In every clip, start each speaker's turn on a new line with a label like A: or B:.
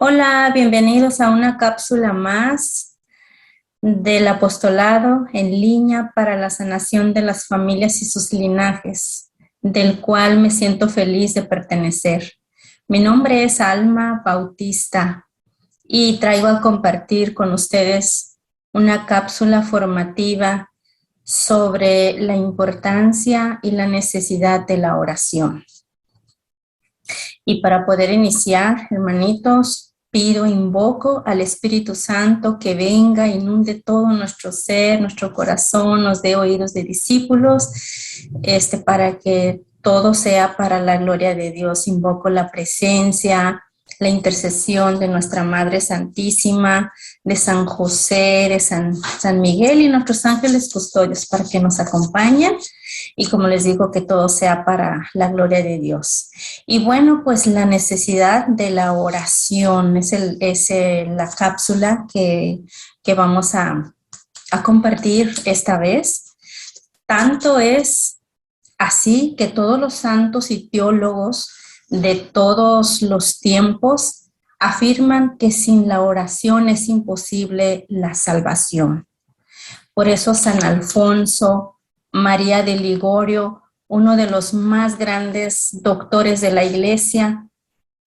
A: Hola, bienvenidos a una cápsula más del apostolado en línea para la sanación de las familias y sus linajes, del cual me siento feliz de pertenecer. Mi nombre es Alma Bautista y traigo a compartir con ustedes una cápsula formativa sobre la importancia y la necesidad de la oración. Y para poder iniciar, hermanitos, pido, invoco al Espíritu Santo que venga, inunde todo nuestro ser, nuestro corazón, nos dé oídos de discípulos, para que todo sea para la gloria de Dios. Invoco la presencia, la intercesión de nuestra Madre Santísima, de San José, de San Miguel y nuestros ángeles custodios para que nos acompañen. Y como les digo, que todo sea para la gloria de Dios. Y bueno, pues la necesidad de la oración es la cápsula que vamos a compartir esta vez. Tanto es así que todos los santos y teólogos de todos los tiempos afirman que sin la oración es imposible la salvación. Por eso San Alfonso María de Ligorio, uno de los más grandes doctores de la Iglesia,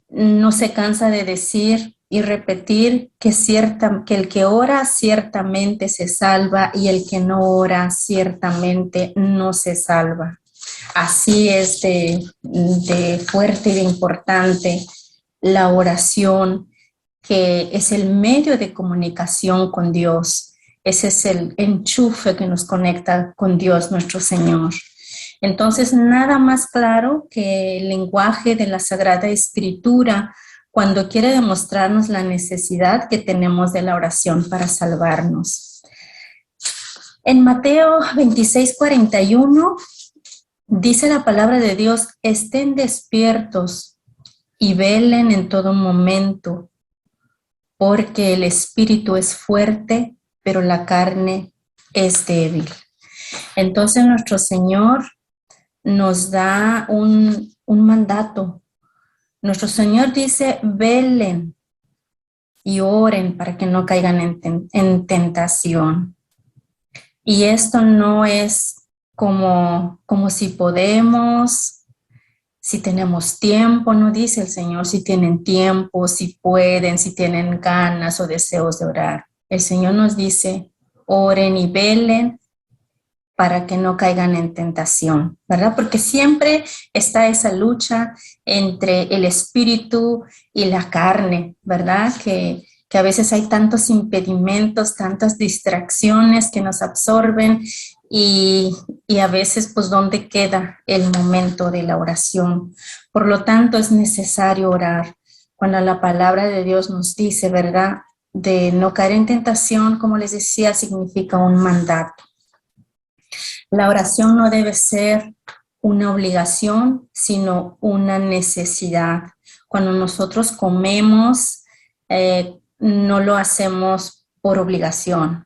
A: no se cansa de decir y repetir que el que ora ciertamente se salva y el que no ora ciertamente no se salva. Así es de fuerte y de importante la oración, que es el medio de comunicación con Dios. Ese es el enchufe que nos conecta con Dios nuestro Señor. Entonces, nada más claro que el lenguaje de la Sagrada Escritura cuando quiere demostrarnos la necesidad que tenemos de la oración para salvarnos. En Mateo 26:41 dice la palabra de Dios: estén despiertos y velen en todo momento, porque el espíritu es fuerte, pero la carne es débil. Entonces nuestro Señor nos da un mandato. Nuestro Señor dice: velen y oren para que no caigan en tentación. Y esto no es como si podemos, si tenemos tiempo, no dice el Señor si tienen tiempo, si pueden, si tienen ganas o deseos de orar. El Señor nos dice: oren y velen para que no caigan en tentación, ¿verdad? Porque siempre está esa lucha entre el espíritu y la carne, ¿verdad? Que a veces hay tantos impedimentos, tantas distracciones que nos absorben y a veces, pues, ¿dónde queda el momento de la oración? Por lo tanto, es necesario orar. Cuando la palabra de Dios nos dice, ¿verdad?, de no caer en tentación, como les decía, significa un mandato. La oración no debe ser una obligación, sino una necesidad. Cuando nosotros comemos, no lo hacemos por obligación.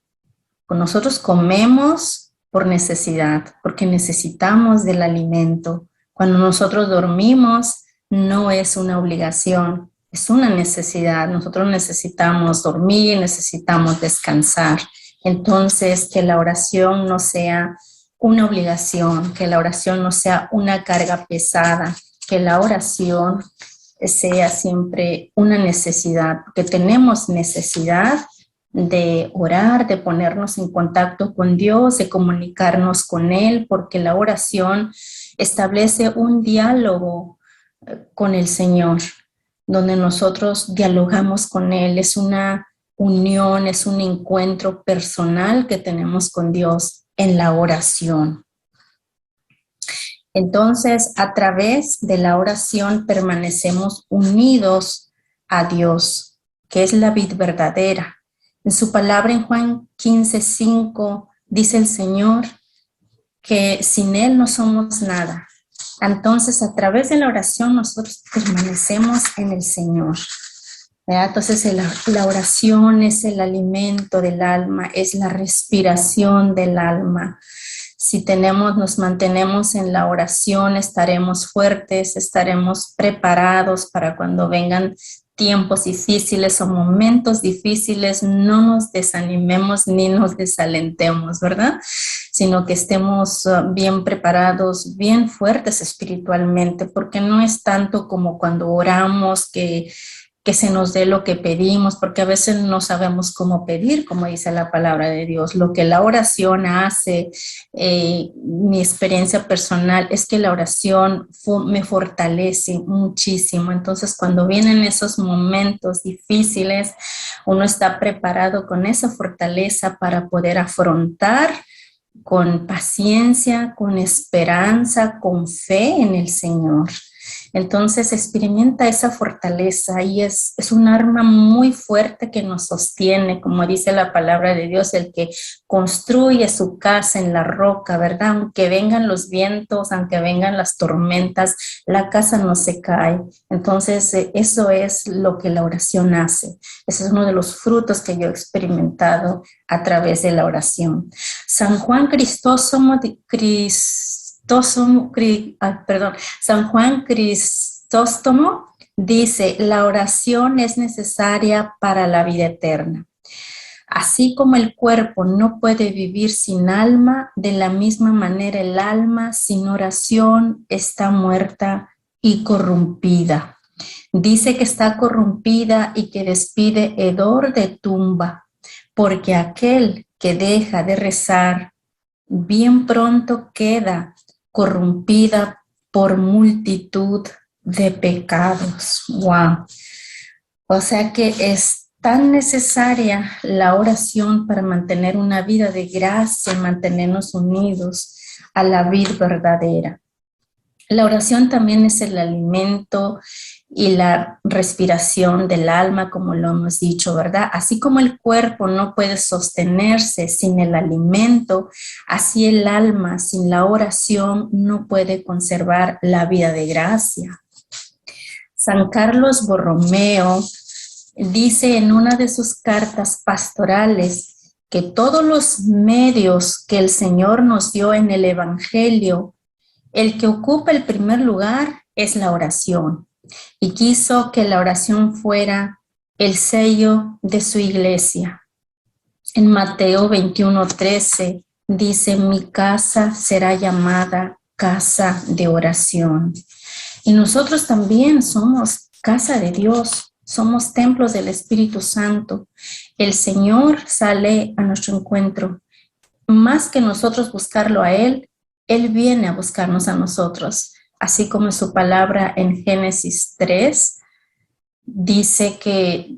A: Cuando nosotros comemos por necesidad, porque necesitamos del alimento. Cuando nosotros dormimos, no es una obligación, es una necesidad. Nosotros necesitamos dormir, necesitamos descansar. Entonces, que la oración no sea una obligación, que la oración no sea una carga pesada, que la oración sea siempre una necesidad, porque tenemos necesidad de orar, de ponernos en contacto con Dios, de comunicarnos con Él, porque la oración establece un diálogo con el Señor, donde nosotros dialogamos con Él. Es una unión, es un encuentro personal que tenemos con Dios en la oración. Entonces, a través de la oración permanecemos unidos a Dios, que es la vid verdadera. En su palabra en Juan 15:5 dice el Señor que sin Él no somos nada. Entonces, a través de la oración nosotros permanecemos en el Señor, ¿verdad? Entonces, la oración es el alimento del alma, es la respiración del alma. Si nos mantenemos en la oración, estaremos fuertes, estaremos preparados para cuando vengan tiempos difíciles o momentos difíciles, no nos desanimemos ni nos desalentemos, ¿verdad? Sino que estemos bien preparados, bien fuertes espiritualmente, porque no es tanto como cuando oramos que se nos dé lo que pedimos, porque a veces no sabemos cómo pedir, como dice la palabra de Dios. Lo que la oración hace, mi experiencia personal es que la oración me fortalece muchísimo. Entonces, cuando vienen esos momentos difíciles, uno está preparado con esa fortaleza para poder afrontar con paciencia, con esperanza, con fe en el Señor. Entonces experimenta esa fortaleza y es un arma muy fuerte que nos sostiene, como dice la palabra de Dios, el que construye su casa en la roca, ¿verdad? Aunque vengan los vientos, aunque vengan las tormentas, la casa no se cae. Entonces eso es lo que la oración hace. Ese es uno de los frutos que yo he experimentado a través de la oración. San Juan San Juan Crisóstomo dice, la oración es necesaria para la vida eterna. Así como el cuerpo no puede vivir sin alma, de la misma manera el alma sin oración está muerta y corrompida. Dice que está corrompida y que despide hedor de tumba, porque aquel que deja de rezar bien pronto queda corrompida por multitud de pecados. Wow. O sea que es tan necesaria la oración para mantener una vida de gracia, mantenernos unidos a la vida verdadera. La oración también es el alimento y la respiración del alma, como lo hemos dicho, ¿verdad? Así como el cuerpo no puede sostenerse sin el alimento, así el alma sin la oración no puede conservar la vida de gracia. San Carlos Borromeo dice en una de sus cartas pastorales que todos los medios que el Señor nos dio en el Evangelio, el que ocupa el primer lugar es la oración, y quiso que la oración fuera el sello de su iglesia. En Mateo 21:13 dice, mi casa será llamada casa de oración. Y nosotros también somos casa de Dios, somos templos del Espíritu Santo. El Señor sale a nuestro encuentro. Más que nosotros buscarlo a Él viene a buscarnos a nosotros. Así como en su palabra en Génesis 3, dice que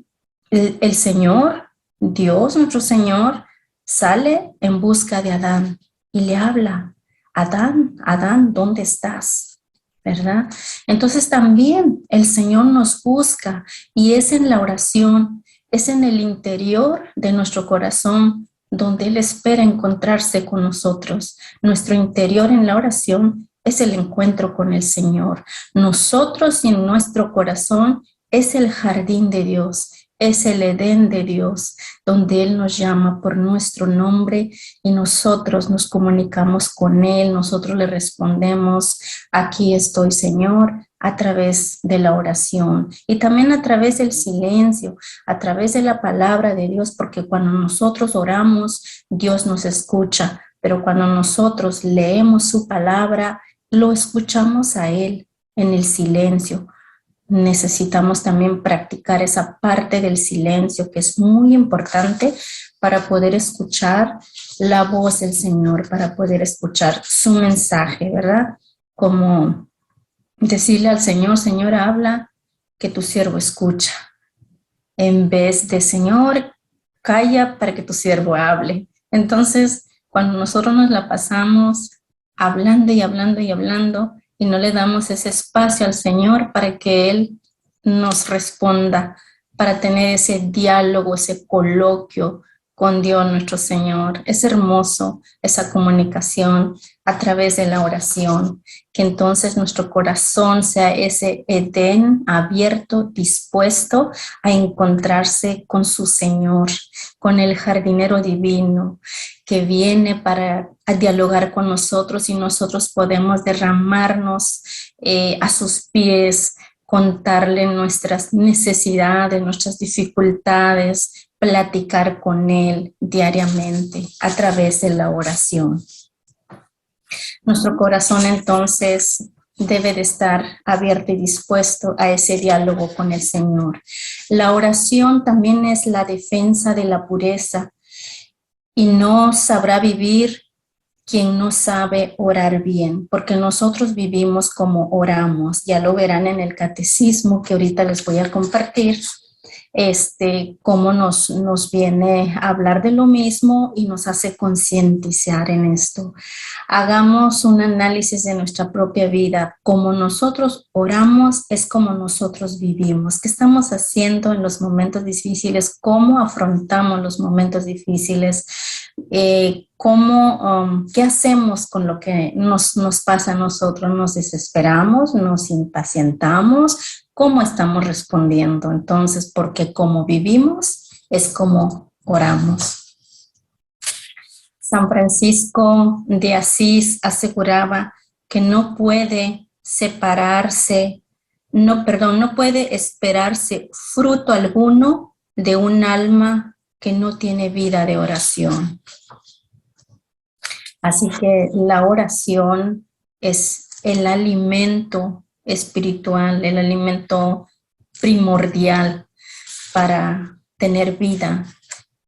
A: el Señor, Dios, nuestro Señor, sale en busca de Adán y le habla, Adán, Adán, ¿dónde estás? ¿Verdad? Entonces también el Señor nos busca y es en la oración, es en el interior de nuestro corazón donde Él espera encontrarse con nosotros. Nuestro interior en la oración es el encuentro con el Señor. Nosotros en nuestro corazón es el jardín de Dios, es el Edén de Dios, donde Él nos llama por nuestro nombre y nosotros nos comunicamos con Él, nosotros le respondemos, aquí estoy, Señor, a través de la oración y también a través del silencio, a través de la palabra de Dios, porque cuando nosotros oramos, Dios nos escucha, pero cuando nosotros leemos su palabra, lo escuchamos a Él en el silencio. Necesitamos también practicar esa parte del silencio que es muy importante para poder escuchar la voz del Señor, para poder escuchar su mensaje, ¿verdad? Como decirle al Señor, Señor, habla, que tu siervo escucha. En vez de, Señor, calla para que tu siervo hable. Entonces, cuando nosotros nos la pasamos hablando y hablando y hablando, y no le damos ese espacio al Señor para que Él nos responda, para tener ese diálogo, ese coloquio con Dios nuestro Señor. Es hermoso esa comunicación a través de la oración, que entonces nuestro corazón sea ese Edén abierto, dispuesto a encontrarse con su Señor, con el jardinero divino que viene para dialogar con nosotros y nosotros podemos derramarnos a sus pies contarle nuestras necesidades, nuestras dificultades, platicar con Él diariamente a través de la oración. Nuestro corazón entonces debe de estar abierto y dispuesto a ese diálogo con el Señor. La oración también es la defensa de la pureza y no sabrá vivir quien no sabe orar bien, porque nosotros vivimos como oramos. Ya lo verán en el catecismo que ahorita les voy a compartir, cómo nos viene a hablar de lo mismo y nos hace concientizar en esto. Hagamos un análisis de nuestra propia vida. Como nosotros oramos es como nosotros vivimos. ¿Qué estamos haciendo en los momentos difíciles? ¿Cómo afrontamos los momentos difíciles? ¿Qué hacemos con lo que nos pasa a nosotros? ¿Nos desesperamos? ¿Nos impacientamos? ¿Cómo estamos respondiendo? Entonces, porque como vivimos es como oramos. San Francisco de Asís aseguraba que no puede esperarse fruto alguno de un alma que no tiene vida de oración. Así que la oración es el alimento espiritual, el alimento primordial para tener vida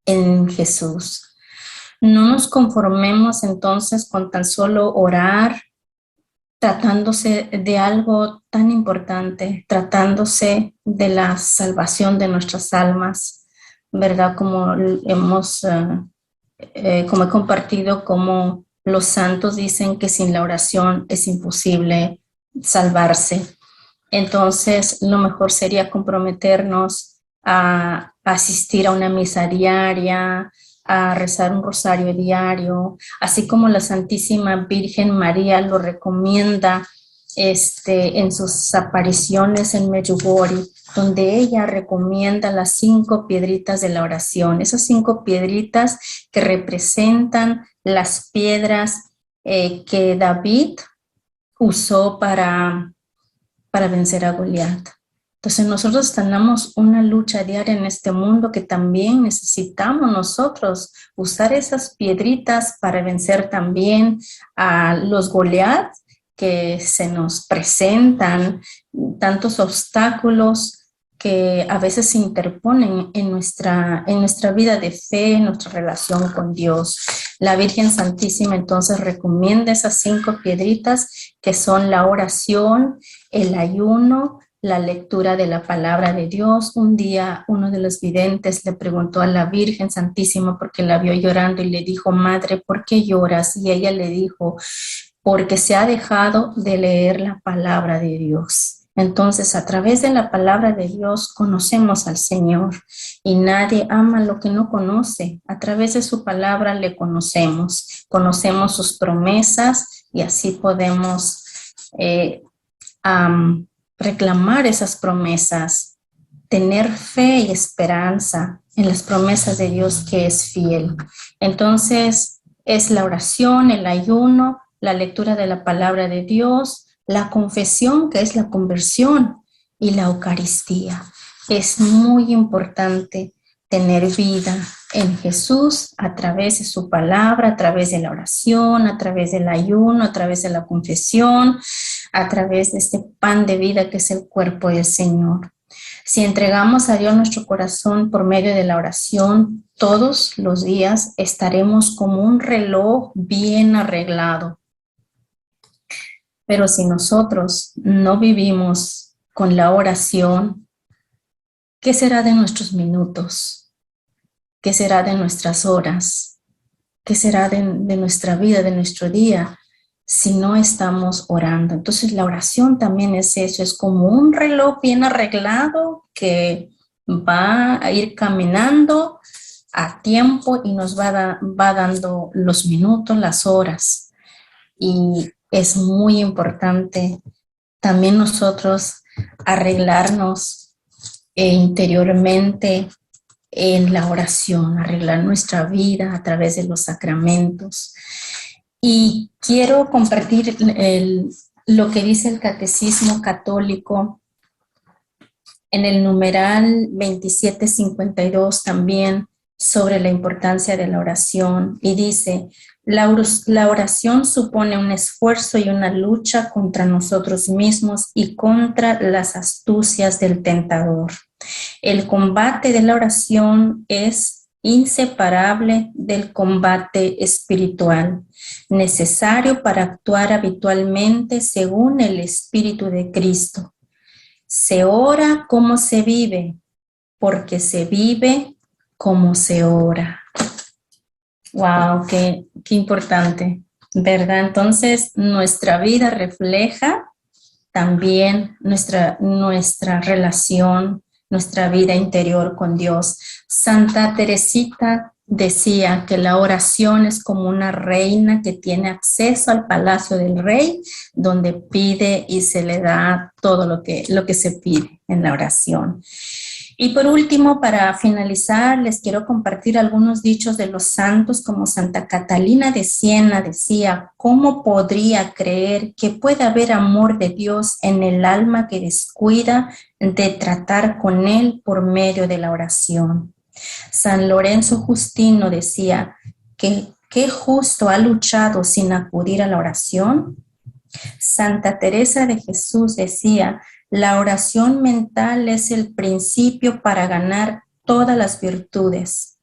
A: en Jesús. No nos conformemos entonces con tan solo orar, tratándose de algo tan importante, tratándose de la salvación de nuestras almas, ¿verdad? Como he compartido, como los santos dicen que sin la oración es imposible salvarse. Entonces, lo mejor sería comprometernos a asistir a una misa diaria, a rezar un rosario diario, así como la Santísima Virgen María lo recomienda en sus apariciones en Medjugorje, donde ella recomienda las 5 piedritas de la oración, esas 5 piedritas que representan las piedras que David usó para vencer a Goliat. Entonces nosotros tenemos una lucha diaria en este mundo que también necesitamos nosotros usar esas piedritas para vencer también a los Goliat que se nos presentan, tantos obstáculos que a veces se interponen en nuestra vida de fe, en nuestra relación con Dios. La Virgen Santísima entonces recomienda esas 5 piedritas que son la oración, el ayuno, la lectura de la palabra de Dios. Un día uno de los videntes le preguntó a la Virgen Santísima porque la vio llorando y le dijo: Madre, ¿por qué lloras? Y ella le dijo: porque se ha dejado de leer la palabra de Dios. Entonces, a través de la palabra de Dios conocemos al Señor y nadie ama lo que no conoce. A través de su palabra le conocemos sus promesas y así podemos reclamar esas promesas, tener fe y esperanza en las promesas de Dios que es fiel. Entonces, es la oración, el ayuno, la lectura de la palabra de Dios, la confesión, que es la conversión, y la Eucaristía. Es muy importante tener vida en Jesús a través de su palabra, a través de la oración, a través del ayuno, a través de la confesión, a través de este pan de vida que es el cuerpo del Señor. Si entregamos a Dios nuestro corazón por medio de la oración, todos los días estaremos como un reloj bien arreglado. Pero si nosotros no vivimos con la oración, ¿qué será de nuestros minutos? ¿Qué será de nuestras horas? ¿Qué será de nuestra vida, de nuestro día, si no estamos orando? Entonces la oración también es eso, es como un reloj bien arreglado que va a ir caminando a tiempo y nos va dando los minutos, las horas. Y es muy importante también nosotros arreglarnos interiormente en la oración, arreglar nuestra vida a través de los sacramentos. Y quiero compartir lo que dice el Catecismo Católico En el numeral 2752 también sobre la importancia de la oración y dice, la oración supone un esfuerzo y una lucha contra nosotros mismos y contra las astucias del tentador. El combate de la oración es inseparable del combate espiritual, necesario para actuar habitualmente según el Espíritu de Cristo. Se ora como se vive, porque se vive como se ora. Wow, qué importante, ¿verdad? Entonces, nuestra vida refleja también nuestra relación, nuestra vida interior con Dios. Santa Teresita decía que la oración es como una reina que tiene acceso al palacio del rey, donde pide y se le da todo lo que se pide en la oración. Y por último, para finalizar, les quiero compartir algunos dichos de los santos, como Santa Catalina de Siena decía, ¿cómo podría creer que puede haber amor de Dios en el alma que descuida de tratar con Él por medio de la oración? San Lorenzo Justino decía, ¿qué justo ha luchado sin acudir a la oración? Santa Teresa de Jesús decía, la oración mental es el principio para ganar todas las virtudes.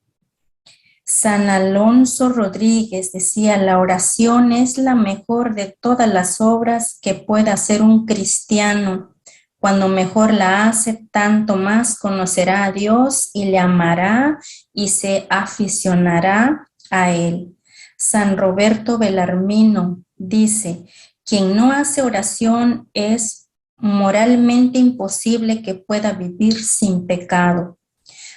A: San Alonso Rodríguez decía, la oración es la mejor de todas las obras que pueda hacer un cristiano. Cuando mejor la hace, tanto más conocerá a Dios y le amará y se aficionará a Él. San Roberto Belarmino dice, quien no hace oración es moralmente imposible que pueda vivir sin pecado.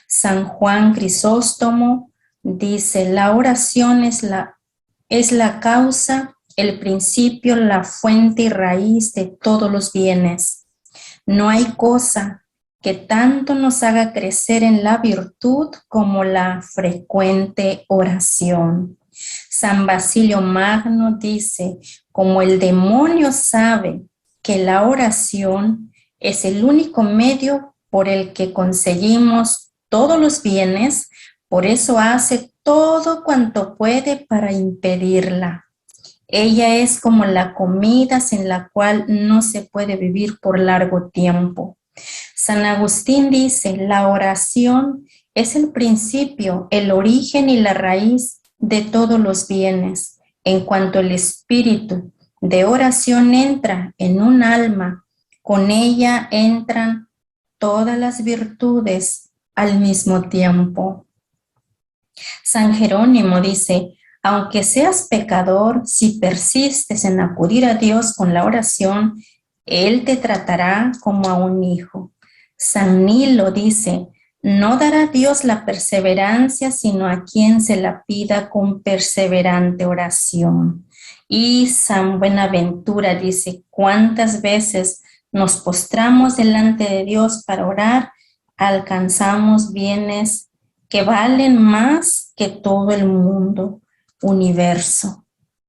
A: San Juan Crisóstomo dice, la oración es la causa, el principio, la fuente y raíz de todos los bienes. No hay cosa que tanto nos haga crecer en la virtud como la frecuente oración. San Basilio Magno dice, como el demonio sabe que la oración es el único medio por el que conseguimos todos los bienes, por eso hace todo cuanto puede para impedirla. Ella es como la comida sin la cual no se puede vivir por largo tiempo. San Agustín dice, la oración es el principio, el origen y la raíz de todos los bienes. En cuanto el espíritu de oración entra en un alma, con ella entran todas las virtudes al mismo tiempo. San Jerónimo dice, aunque seas pecador, si persistes en acudir a Dios con la oración, Él te tratará como a un hijo. San Nilo dice, no dará Dios la perseverancia, sino a quien se la pida con perseverante oración. Y San Buenaventura dice, ¿cuántas veces nos postramos delante de Dios para orar? Alcanzamos bienes que valen más que todo el mundo, universo.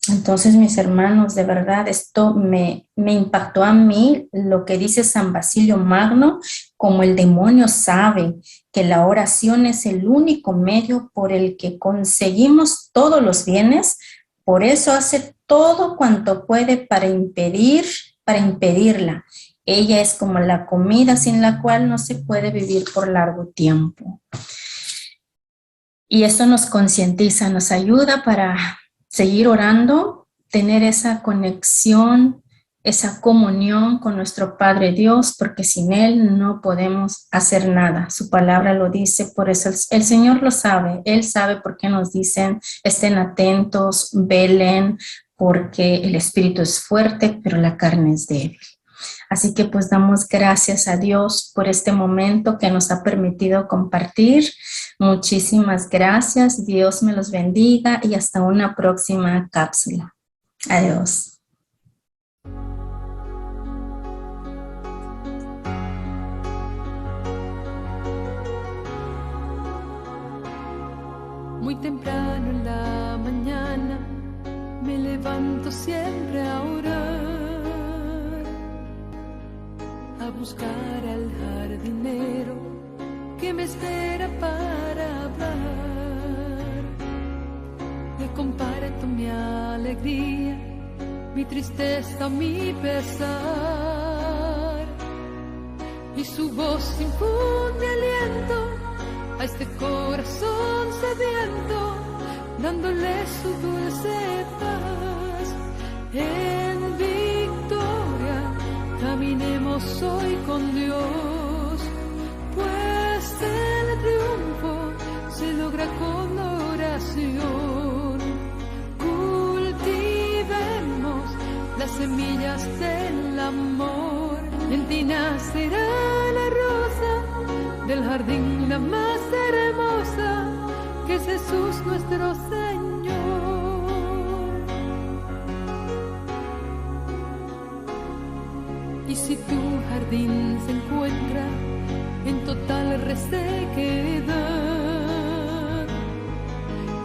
A: Entonces, mis hermanos, de verdad, esto me impactó a mí lo que dice San Basilio Magno, como el demonio sabe que la oración es el único medio por el que conseguimos todos los bienes, por eso hace todo cuanto puede para impedirla. Ella es como la comida sin la cual no se puede vivir por largo tiempo. Y esto nos concientiza, nos ayuda para seguir orando, tener esa conexión, esa comunión con nuestro Padre Dios, porque sin Él no podemos hacer nada. Su palabra lo dice, por eso el Señor lo sabe. Él sabe por qué nos dicen, estén atentos, velen, porque el espíritu es fuerte, pero la carne es débil. Así que pues damos gracias a Dios por este momento que nos ha permitido compartir. Muchísimas gracias, Dios me los bendiga y hasta una próxima cápsula. Adiós.
B: Muy temprano en la mañana me levanto siempre a orar. a buscar al jardinero que me espera para hablar. Le comparto mi alegría, mi tristeza, mi pesar, y su voz infunde aliento a este corazón sediento, dándole su dulce paz. En victoria caminemos hoy con Dios, pues el triunfo se logra con oración. Cultivemos las semillas del amor, en ti nacerá la rosa del jardín, la más hermosa, que es Jesús nuestro Señor. Y si tu jardín se encuentra en total resequedad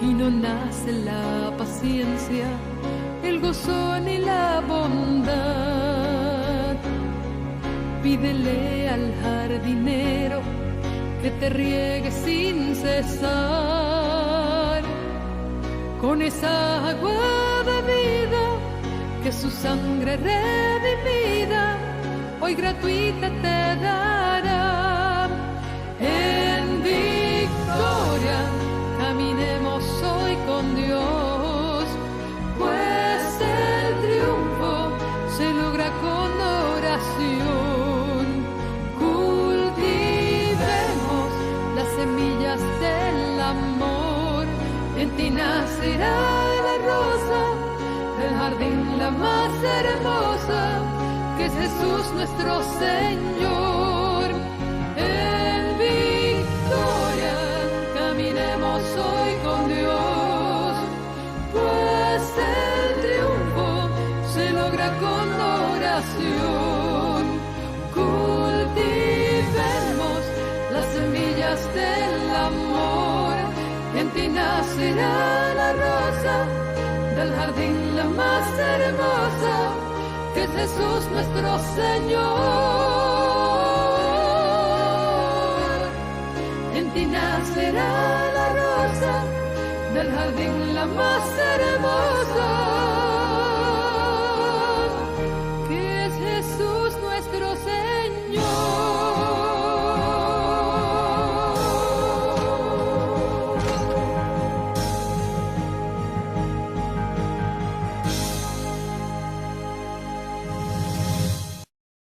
B: y no nace la paciencia, el gozo ni la bondad, pídele al jardinero que te riegue sin cesar con esa agua de vida, que su sangre redimida hoy gratuita te dará. En victoria caminemos hoy con Dios, pues el triunfo se logra con oración. Cultivemos las semillas del amor, en ti nacerá la rosa del jardín, la más hermosa, que es Jesús nuestro Señor. En victoria caminemos hoy con Dios, pues el triunfo se logra con oración. Cultivemos las semillas del amor, en ti nacerá la rosa del jardín, la más hermosa, que es Jesús nuestro Señor. En ti nacerá la rosa del jardín, la más